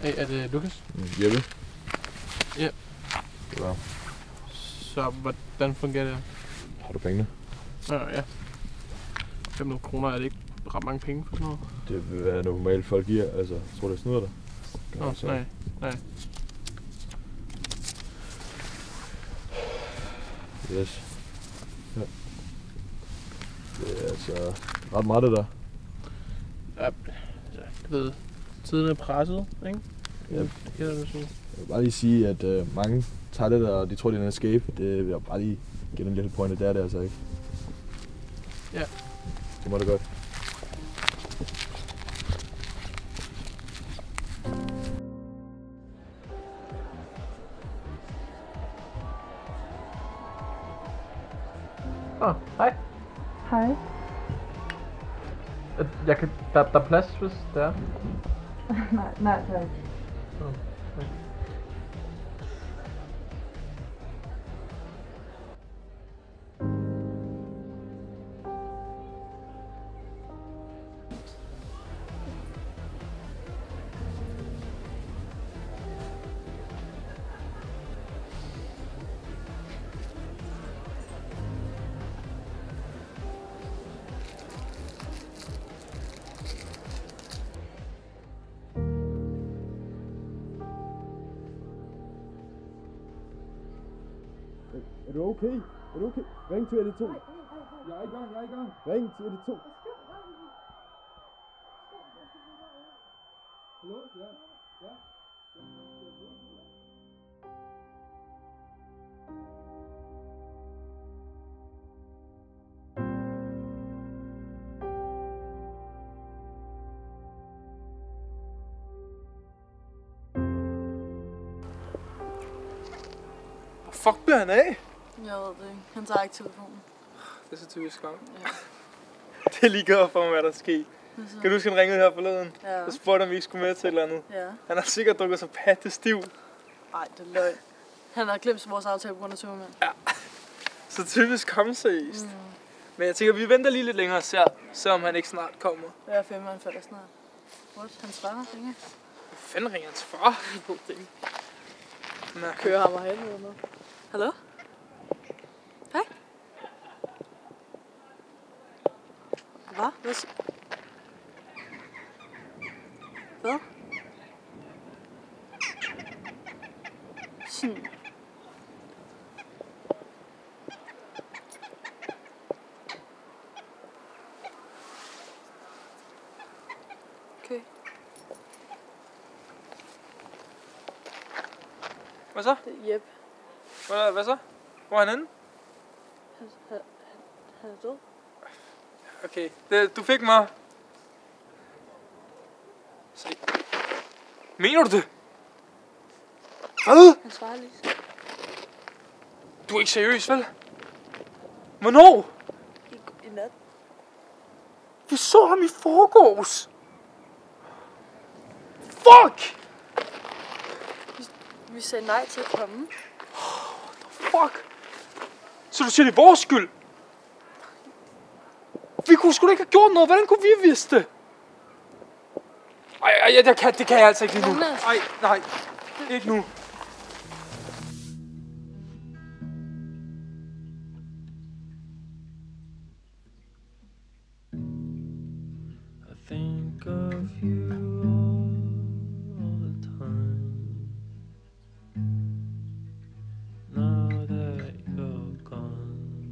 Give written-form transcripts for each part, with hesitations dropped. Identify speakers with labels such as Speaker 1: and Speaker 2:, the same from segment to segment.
Speaker 1: Hey, er det Lukas?
Speaker 2: Jeppe.
Speaker 1: Ja.
Speaker 2: Ja.
Speaker 1: Så hvordan fungerer det?
Speaker 2: Har du pengene?
Speaker 1: Ja. 500 kroner, er det ikke ret mange penge for sådan noget?
Speaker 2: Det vil være normalt folk giver, altså. Jeg tror, det snyder dig.
Speaker 1: Nej.
Speaker 2: Yes. Ja. Det er altså ret meget det der.
Speaker 1: Ja, jeg ved, tiden er presset, ikke?
Speaker 2: Ja.
Speaker 1: Det kan jeg sige.
Speaker 2: Jeg vil bare lige sige, at mange tager det der, og de tror, det er en escape. Det vil jeg bare lige give dem en lille pointe. Det er det altså ikke.
Speaker 1: Ja.
Speaker 2: Det må det godt.
Speaker 1: Hej.
Speaker 3: Hej.
Speaker 1: Der er plads, hvis det er.
Speaker 3: nej, tak.
Speaker 2: Er du okay? Er du okay? Ring til 112. Jeg er i gang. Ring til 112. Hallo? Ja.
Speaker 1: Hvor fuck bliver han af?
Speaker 3: Jeg ved det ikke. Han tager ikke telefonen.
Speaker 1: Det er så typisk ham.
Speaker 3: Ja.
Speaker 1: Det er lige godt for mig, hvad der sker. Kan du huske, han ringede her forleden?
Speaker 3: Ja.
Speaker 1: Og spurgte, om vi ikke skulle med til et eller andet.
Speaker 3: Ja.
Speaker 1: Han har sikkert drukket sig pattestiv.
Speaker 3: Ej, det er løgn. Han har glemt vores aftale på grund af tømmermænd.
Speaker 1: Ja. Så typisk ham seriøst. Men jeg tænker, vi venter lige lidt længere og ser om han ikke snart kommer.
Speaker 3: Jeg er 5, han falder snart. What? Han svarer, ringer.
Speaker 1: Hvad fanden ringer hans far?
Speaker 3: God ting.
Speaker 1: Nej.
Speaker 3: Kører ham og helvede med. Hallo? Hej? Hvad? Hvad? Sådan. Okay.
Speaker 1: Hvad så?
Speaker 3: Det er Jeppe.
Speaker 1: Hvad så? Hvor er han henne?
Speaker 3: Han er død.
Speaker 1: Okay, du fik mig. Se. Mener du det? Hvad?
Speaker 3: Han svarer lige.
Speaker 1: Du er ikke seriøs, vel? Hvornår?
Speaker 3: I nat.
Speaker 1: Vi så ham i forgårs. Fuck!
Speaker 3: Vi sagde nej til at komme.
Speaker 1: Fuck! Så du siger, det er vores skyld? Vi kunne sgu da ikke have gjort noget. Hvordan kunne vi vidste det? Ej, det kan jeg altså ikke lige nu. Ej, nej. Ikke nu.
Speaker 4: I think of you all the time. Now that you're gone,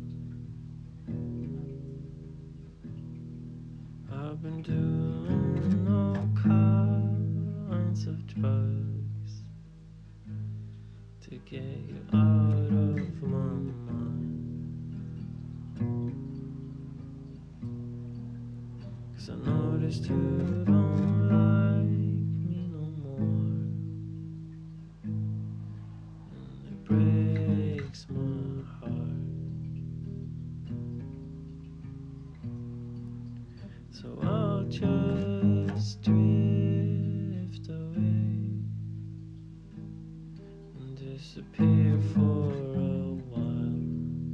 Speaker 4: I've been doing all kinds of drugs to get you out of my mind. 'Cause I noticed you don't like me no more, and it breaks my heart. So I'll just drift away and disappear for a while.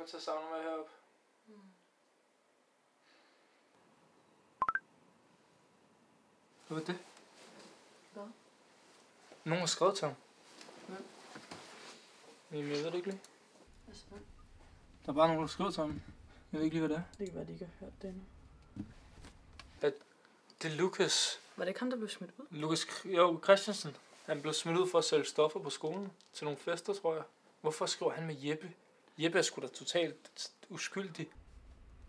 Speaker 1: kommer til at savne mig heroppe. Hvad var det?
Speaker 3: Hvad?
Speaker 1: Nogen har skrevet til ham.
Speaker 3: Hvem?
Speaker 1: Jamen, jeg ved det ikke lige.
Speaker 3: Altså,
Speaker 1: Der er bare nogen, der har skrevet til ham. Jeg ved ikke lige, hvad det er.
Speaker 3: det kan være, de ikke har hørt det endnu.
Speaker 1: Det er Lukas.
Speaker 3: Var det ikke ham, der blev smidt ud?
Speaker 1: Lukas Christiansen. Han blev smidt ud for at sælge stoffer på skolen. Til nogle fester, tror jeg. Hvorfor skriver han med Jeppe? Jeppe er sgu da totalt uskyldig.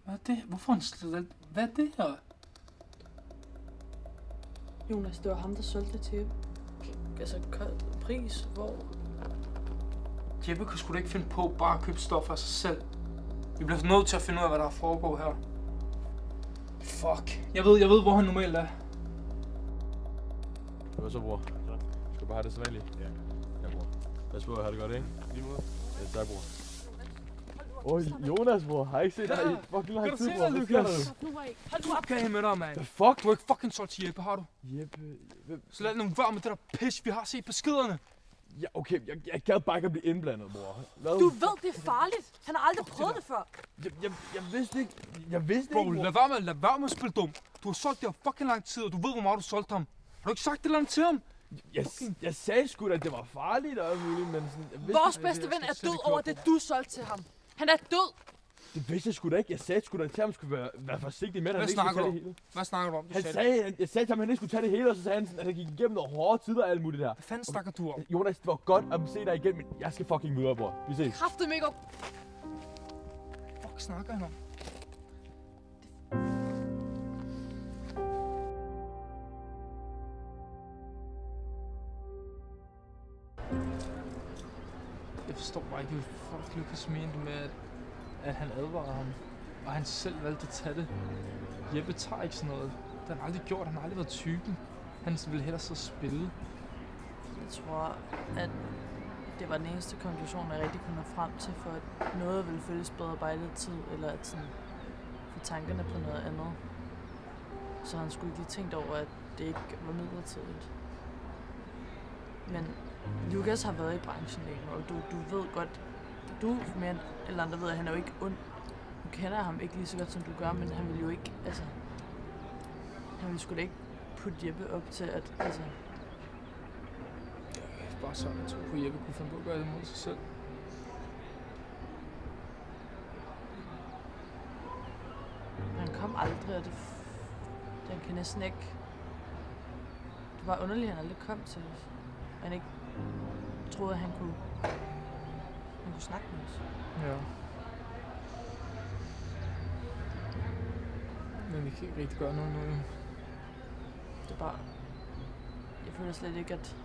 Speaker 1: Hvad er det? Hvorfor han slet... Hvad er det her?
Speaker 3: Jonas, det var ham, der solgte det til Jeppe. Altså, pris, hvor?
Speaker 1: Jeppe kunne sgu da ikke finde på bare at købe stoffer af sig selv. Vi bliver nødt til at finde ud af, hvad der foregår her. Fuck. Jeg ved, hvor han normalt er.
Speaker 2: Hvad så, bror? Skal du bare have det sædvanligt? Ja. Ja, bror. Pas på, have det godt, ikke? Lige måde. Ja, tak, bror. Åh, Jonas, bror. Har jeg ikke set dig i fucking lang tid, bror? Hvad sker der nu?
Speaker 1: Hold nu op, kan jeg med dig, mand.
Speaker 2: Hvad fuck?
Speaker 1: Du har ikke fucking solgt til Jeppe, har du?
Speaker 2: Jeppe...
Speaker 1: Så lad nu være med det der pis, vi har set på skiderne.
Speaker 2: Ja, okay. Jeg gad bare ikke at blive indblandet, bror. Hvad?
Speaker 3: Du ved, det er farligt. Han har aldrig prøvet det før.
Speaker 2: Jeg vidste ikke... Jeg vidste
Speaker 1: Bro,
Speaker 2: ikke, bror.
Speaker 1: lad være med at spille dum. Du har solgt det her fucking lang tid, og du ved, hvor meget du solgte ham. Har du ikke sagt det eller andet til ham?
Speaker 2: Jeg sagde sgu da, at det var farligt og alt muligt, men sådan... Jeg vidste
Speaker 3: Vores
Speaker 2: ikke,
Speaker 3: bedste ven er død over det, du solgte til ham. Han er død.
Speaker 2: Det vidste jeg sgu da ikke. Jeg sagde sgu da til ham, at han skulle være forsigtig med, at han ikke skulle tage det hele.
Speaker 1: Hvad snakker du om?
Speaker 2: Jeg sagde til ham, at han ikke skulle tage det hele, og så sagde han, at han gik igennem noget hårde tider og alt muligt der.
Speaker 1: Hvad fanden snakker du om?
Speaker 2: Jonas, det var godt at se dig igen, men jeg skal fucking videre, bror. Vi ses.
Speaker 3: Kræftet ikke op.
Speaker 1: Fuck snakker han om? Jeg forstår bare ikke, hvad fuck Lukas mente med, at han advarede ham, og han selv valgte at tage det. Jeppe tager ikke sådan noget. Det har han aldrig gjort, han har aldrig været typen. Han ville hellere så spille.
Speaker 3: Jeg tror, at det var den eneste konklusion, jeg rigtig kunne nå frem til, for at noget ville føles bedre bare i lidt tid, eller at sådan få tankerne på noget andet. Så han skulle lige tænkt over, at det ikke var midlertidigt. Men Lukas har været i branchen længe, og du ved godt, du mere eller andre ved, at han er jo ikke ond. Du kender ham ikke lige så godt, som du gør, men han vil jo ikke, altså... Han vil sgu da ikke putte Jeppe op til, at, altså...
Speaker 1: Bare sådan, jeg tror på, at Jeppe kunne finde på at gøre det mod sig selv.
Speaker 3: Han kom aldrig, og den kan næsten ikke... Det var underligt, at han aldrig kom til os. Og han ikke troede, at han kunne snakke med os.
Speaker 1: Ja. Men vi kan ikke rigtig gøre noget nu.
Speaker 3: Det er bare... Jeg føler slet ikke, at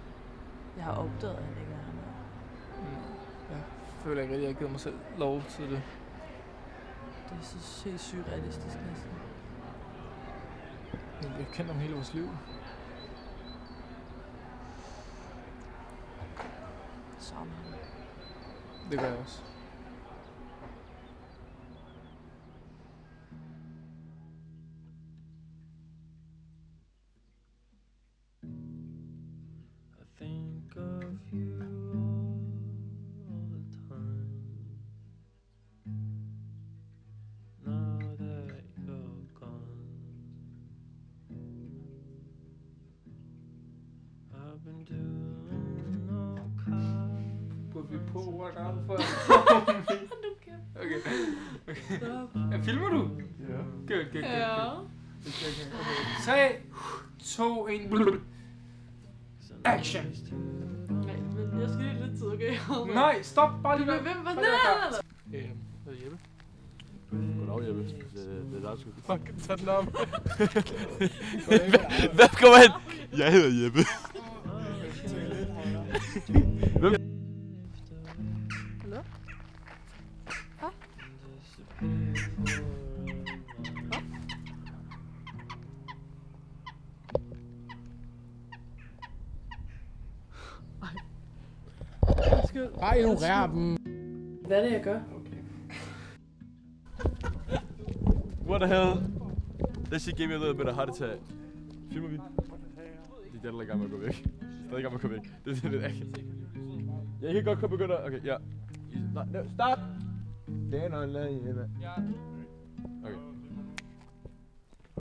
Speaker 3: jeg har opdaget, at han ikke er her.
Speaker 1: Jeg føler ikke rigtig, at jeg har givet mig selv lov til det.
Speaker 3: Det er så helt surrealistisk næsten.
Speaker 1: Men vi har kendt ham hele vores liv.
Speaker 3: Sammen.
Speaker 1: Det gør jeg også.
Speaker 4: I think of you all the time. Now that you're gone, I've been doing all kinds.
Speaker 1: Burde vi på workout for? Okay. Ja, filmer du?
Speaker 2: Ja.
Speaker 1: Good. Okay. 3, 2, 1. Action!
Speaker 3: Nej, men jeg skal lige lidt tid, okay?
Speaker 1: Nej, stop! Bare lige.
Speaker 3: Hvem?
Speaker 1: Hvad er Jeppe?
Speaker 2: Goddag, Jeppe. Det er dig, sgu.
Speaker 1: Fuck, tag den op.
Speaker 2: Hvad kommer han? Jeg hedder Jeppe.
Speaker 3: Hallo? Hej?
Speaker 1: Bare ignorer dem.
Speaker 3: Hvad er det, jeg gør?
Speaker 2: What the hell? That shit gave me a little bit of heart attack. Filmer vi? Det er i gang med at gå væk. Stadig i gang med at gå væk. Det er lidt akavet. Jeg kan godt begynde at... Okay, ja. No, stop! Then I lay in it.
Speaker 1: Ja.